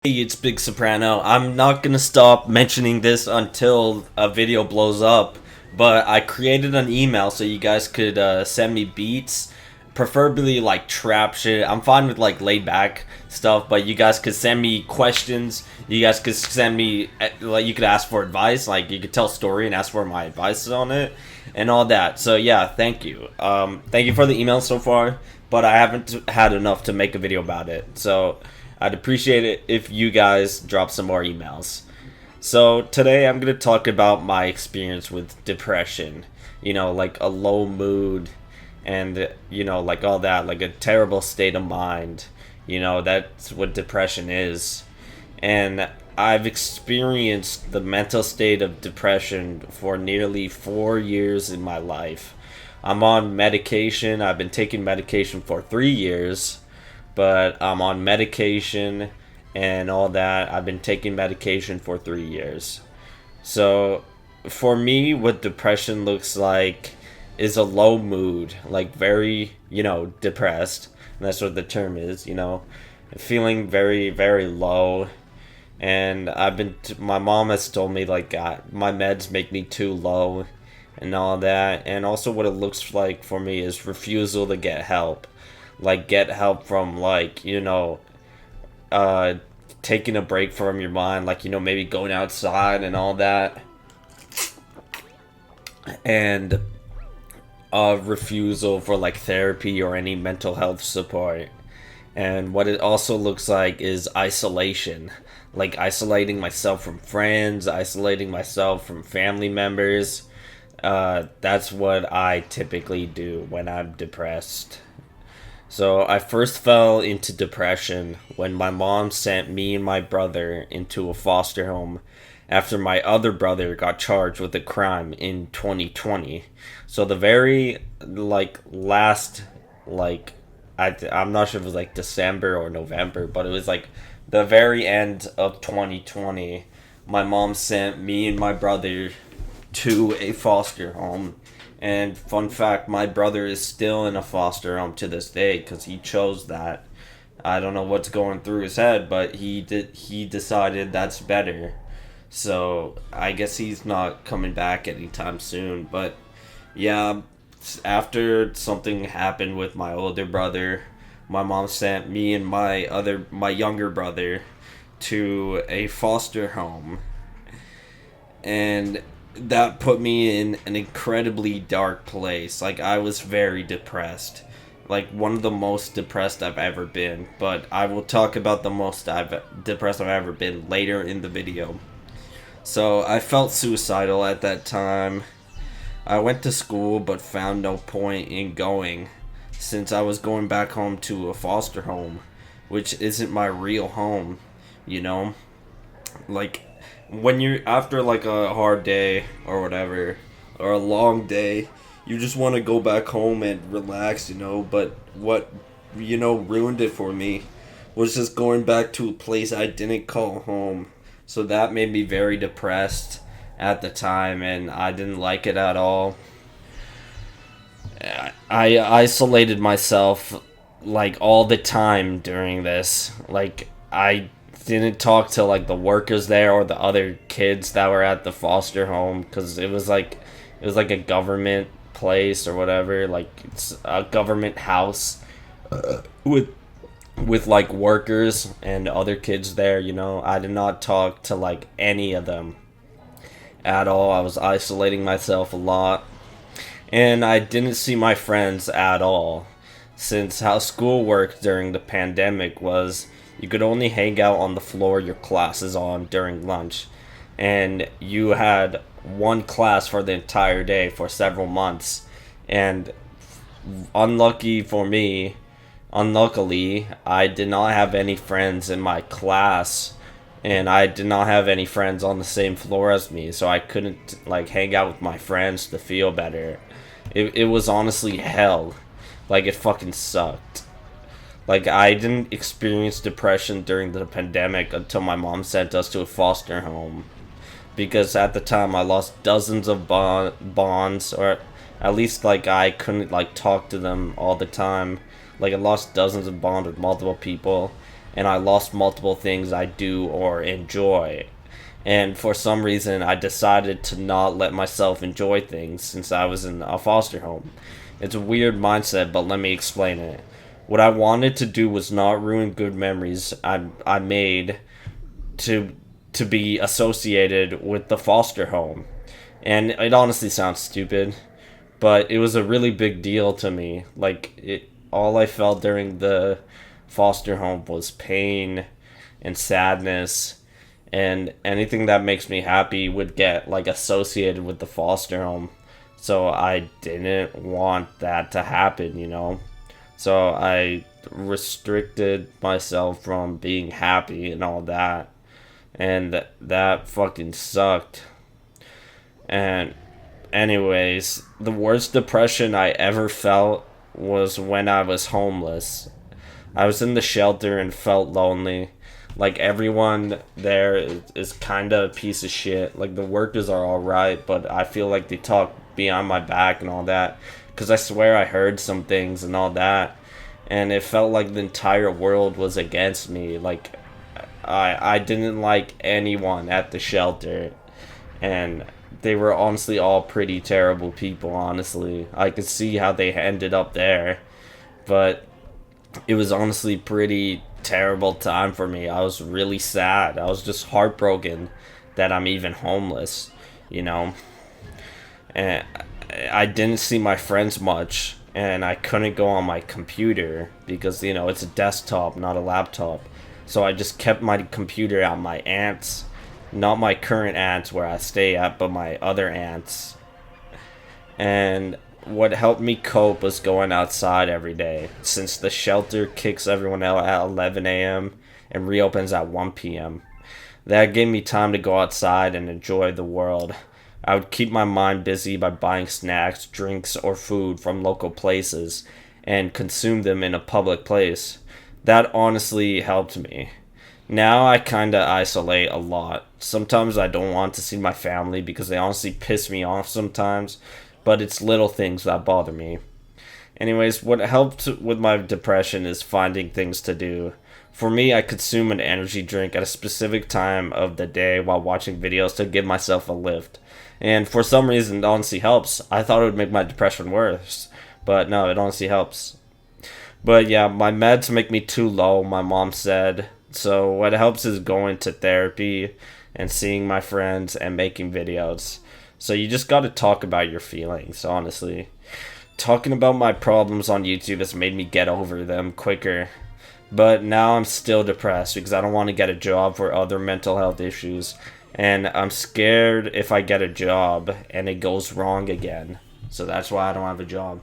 Hey, it's Big Soprano. I'm not gonna stop mentioning this until a video blows up, but I created an email so you guys could send me beats, preferably like trap shit. I'm fine with like laid back stuff, but you guys could send me questions. You guys could send me like you could ask for advice, like you could tell a story and ask for my advice on it and all that. So yeah, thank you. Thank you for the email so far, but I haven't had enough to make a video about it. So I'd appreciate it if you guys drop some more emails. So today I'm going to talk about my experience with depression. Like a low mood and, like all that, like a terrible state of mind. That's what depression is. And I've experienced the mental state of depression for nearly 4 years in my life. I'm on medication. I've been taking medication for 3 years, but I'm on medication and all that. I've been taking medication for 3 years. So, for me, what depression looks like is a low mood, like very, depressed. And that's what the term is, feeling very, very low. And my mom has told me, like, my meds make me too low and all that. And also, what it looks like for me is refusal to get help, like get help from, like, uh taking a break from your mind, like, maybe going outside and all that. And refusal for like therapy or any mental health support. And what it also looks like is isolation, like isolating myself from friends, isolating myself from family members. That's what I typically do when I'm depressed. So I first fell into depression when my mom sent me and my brother into a foster home after my other brother got charged with a crime in 2020. So the very last I'm not sure if it was like December or November, but it was like the very end of 2020. My mom sent me and my brother to a foster home. And fun fact, my brother is still in a foster home to this day because he chose that. I don't know what's going through his head, but he decided that's better. So I guess he's not coming back anytime soon. But yeah, after something happened with my older brother, my mom sent me and my younger brother to a foster home. And that put me in an incredibly dark place. Like, I was very depressed. Like, one of the most depressed I've ever been. But I will talk about the most depressed I've ever been later in the video. So, I felt suicidal at that time. I went to school but found no point in going, since I was going back home to a foster home, which isn't my real home, you know? Like, when you're after like a hard day or whatever, or a long day, you just want to go back home and relax, but what ruined it for me was just going back to a place I didn't call home. So that made me very depressed at the time, and I didn't like it at all. I isolated myself like all the time during this. Like, I didn't talk to like the workers there or the other kids that were at the foster home, because it was like a government place or whatever. Like, it's a government house with like workers and other kids there. I did not talk to like any of them at all. I was isolating myself a lot, and I didn't see my friends at all, since how school worked during the pandemic was you could only hang out on the floor your class is on during lunch, and you had one class for the entire day for several months. And unlucky for me, unluckily, I did not have any friends in my class, and I did not have any friends on the same floor as me, so I couldn't like hang out with my friends to feel better. It was honestly hell. Like, it fucking sucked. Like, I didn't experience depression during the pandemic until my mom sent us to a foster home. Because at the time, I lost dozens of bonds, or at least, like, I couldn't, like, talk to them all the time. Like, I lost dozens of bonds with multiple people. and I lost multiple things I do or enjoy. And for some reason, I decided to not let myself enjoy things since I was in a foster home. It's a weird mindset, but let me explain it. What I wanted to do was not ruin good memories I made to to be associated with the foster home. And it honestly sounds stupid, but it was a really big deal to me. Like it all I felt during the foster home was pain and sadness, and anything that makes me happy would get like associated with the foster home. So I didn't want that to happen, you know? So I restricted myself from being happy and all that. And that fucking sucked. And anyways, the worst depression I ever felt was when I was homeless. I was in the shelter and felt lonely. Like everyone there is kind of a piece of shit. Like the workers are all right, but I feel like they talk behind my back and all that. Cause I swear I heard some things and all that, and it felt like the entire world was against me. Like I didn't like anyone at the shelter, and they were honestly all pretty terrible people. Honestly, I could see how they ended up there, but it was honestly pretty terrible time for me. I was really sad. I was just heartbroken that I'm even homeless, you know. And I didn't see my friends much, and I couldn't go on my computer because it's a desktop, not a laptop. So I just kept my computer at my aunt's, not my current aunt's where I stay at, but my other aunt's. And what helped me cope was going outside every day, since the shelter kicks everyone out at 11 a.m. and reopens at 1 p.m. That gave me time to go outside and enjoy the world. I would keep my mind busy by buying snacks, drinks, or food from local places and consume them in a public place. That honestly helped me. Now I kinda isolate a lot. Sometimes I don't want to see my family because they honestly piss me off sometimes, but it's little things that bother me. Anyways, what helped with my depression is finding things to do. For me, I consume an energy drink at a specific time of the day while watching videos to give myself a lift. And for some reason, it honestly helps. I thought it would make my depression worse, but no, it honestly helps. But yeah, my meds make me too low, my mom said. So what helps is going to therapy and seeing my friends and making videos. So you just gotta talk about your feelings, honestly. Talking about my problems on YouTube has made me get over them quicker. But now I'm still depressed because I don't want to get a job for other mental health issues. And I'm scared if I get a job and it goes wrong again. So that's why I don't have a job.